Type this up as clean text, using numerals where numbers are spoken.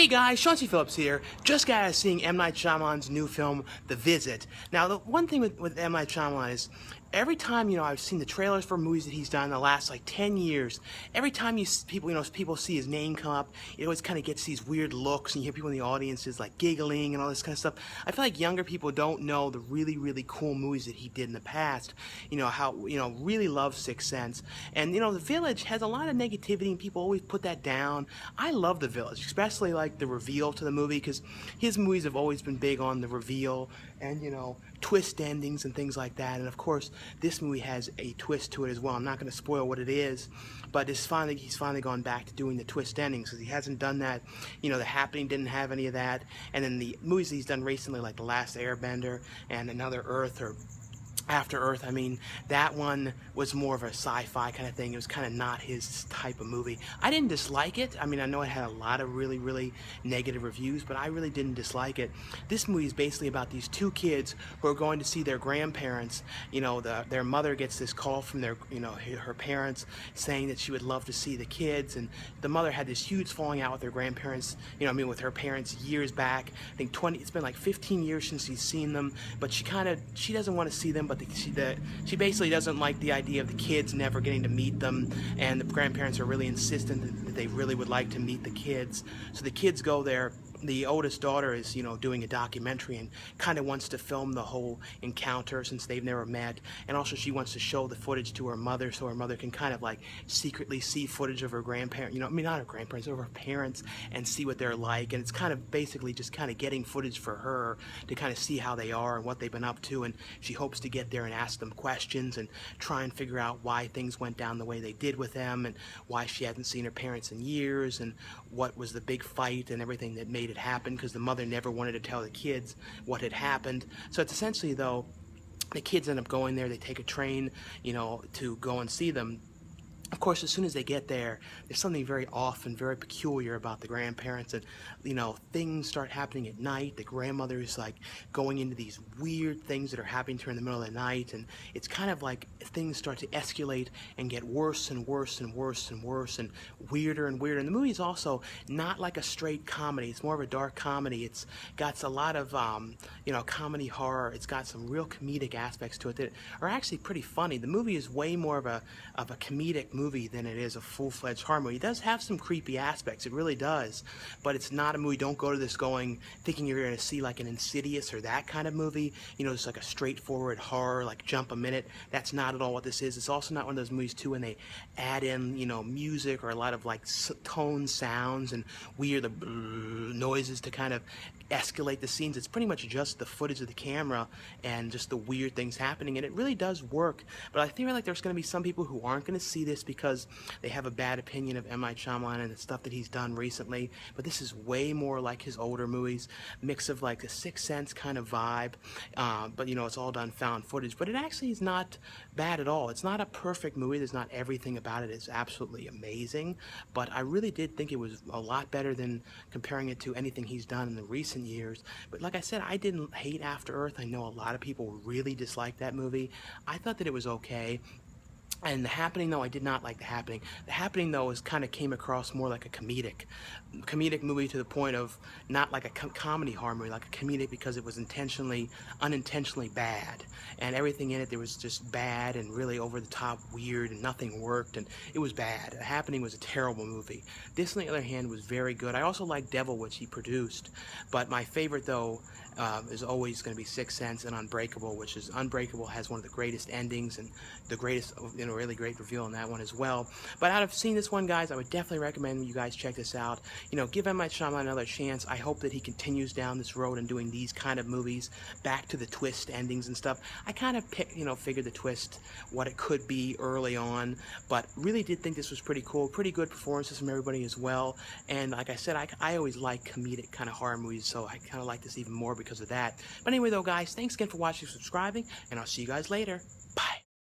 Hey guys, Sean C. Phillips here. Just got out of seeing M. Night Shyamalan's new film, The Visit. Now, the one thing with M. Night Shyamalan is every time, I've seen the trailers for movies that he's done in the last, like, 10 years, every time people see his name come up, it always kind of gets these weird looks, and you hear people in the audiences, like, giggling and all this kind of stuff. I feel like younger people don't know the really, really cool movies that he did in the past. Really love Sixth Sense. And, The Village has a lot of negativity, and people always put that down. I love The Village, especially, like, the reveal to the movie, because his movies have always been big on the reveal and, twist endings and things like that. And, of course, this movie has a twist to it as well. I'm not going to spoil what it is, but he's finally gone back to doing the twist endings, because he hasn't done that. The Happening didn't have any of that. And then the movies he's done recently, like The Last Airbender and Another Earth, or After Earth, that one was more of a sci-fi kind of thing. It was kind of not his type of movie. I didn't dislike it. I know it had a lot of really, really negative reviews, but I really didn't dislike it. This movie is basically about these two kids who are going to see their grandparents. Their mother gets this call from her parents saying that she would love to see the kids, and the mother had this huge falling out with her grandparents, with her parents years back. I think it's been like 15 years since she's seen them, but she doesn't want to see them, but she basically doesn't like the idea of the kids never getting to meet them, and the grandparents are really insistent that they really would like to meet the kids. So the kids go there. The oldest daughter is, doing a documentary and kind of wants to film the whole encounter since they've never met. And also she wants to show the footage to her mother so her mother can kind of like secretly see footage of her grandparents, not her grandparents, of her parents, and see what they're like. And it's kind of basically just kind of getting footage for her to kind of see how they are and what they've been up to. And she hopes to get there and ask them questions and try and figure out why things went down the way they did with them, and why she hadn't seen her parents in years, and what was the big fight and everything that made it happen, because the mother never wanted to tell the kids what had happened. So it's essentially, though, the kids end up going there. They take a train, to go and see them. Of course, as soon as they get there, there's something very off and very peculiar about the grandparents, and things start happening at night. The grandmother is like going into these weird things that are happening to her in the middle of the night, and it's kind of like things start to escalate and get worse and worse and worse and worse and weirder and weirder. And the movie is also not like a straight comedy. It's more of a dark comedy. It's got a lot of comedy horror. It's got some real comedic aspects to it that are actually pretty funny. The movie is way more of a comedic movie than it is a full-fledged horror movie. It does have some creepy aspects, it really does, but it's not a movie. Don't go to this thinking you're going to see like an Insidious or that kind of movie, it's like a straightforward horror, like jump a minute. That's not at all what this is. It's also not one of those movies too when they add in music or a lot of like tone sounds and weird noises to kind of escalate the scenes. It's pretty much just the footage of the camera and just the weird things happening, and it really does work. But I feel like there's going to be some people who aren't going to see this because they have a bad opinion of M. Night Shyamalan and the stuff that he's done recently. But this is way more like his older movies, mix of like a Sixth Sense kind of vibe, but it's all done found footage. But it actually is not bad at all. It's not a perfect movie. There's not everything about it is absolutely amazing, but I really did think it was a lot better than comparing it to anything he's done in the recent years. But like I said, I didn't hate After Earth. I know a lot of people really dislike that movie. I thought that it was okay. And The Happening, though, I did not like The Happening. The Happening, though, kind of came across more like a comedic movie, to the point of not like a comedy horror movie, like a comedic, because it was unintentionally bad. And everything in it, there was just bad and really over-the-top weird, and nothing worked, and it was bad. The Happening was a terrible movie. This, on the other hand, was very good. I also like Devil, which he produced, but my favorite, though, is always going to be Sixth Sense and Unbreakable, which is Unbreakable has one of the greatest endings and the greatest, really great reveal in that one as well. But out of seeing this one, guys, I would definitely recommend you guys check this out. Give M. Night Shyamalan another chance. I hope that he continues down this road and doing these kind of movies, back to the twist endings and stuff. I kind of figured the twist, what it could be early on, but really did think this was pretty cool. Pretty good performances from everybody as well. And like I said, I always like comedic kind of horror movies, so I kind of like this even more because of that. But anyway, though, guys, thanks again for watching and subscribing, and I'll see you guys later. Bye.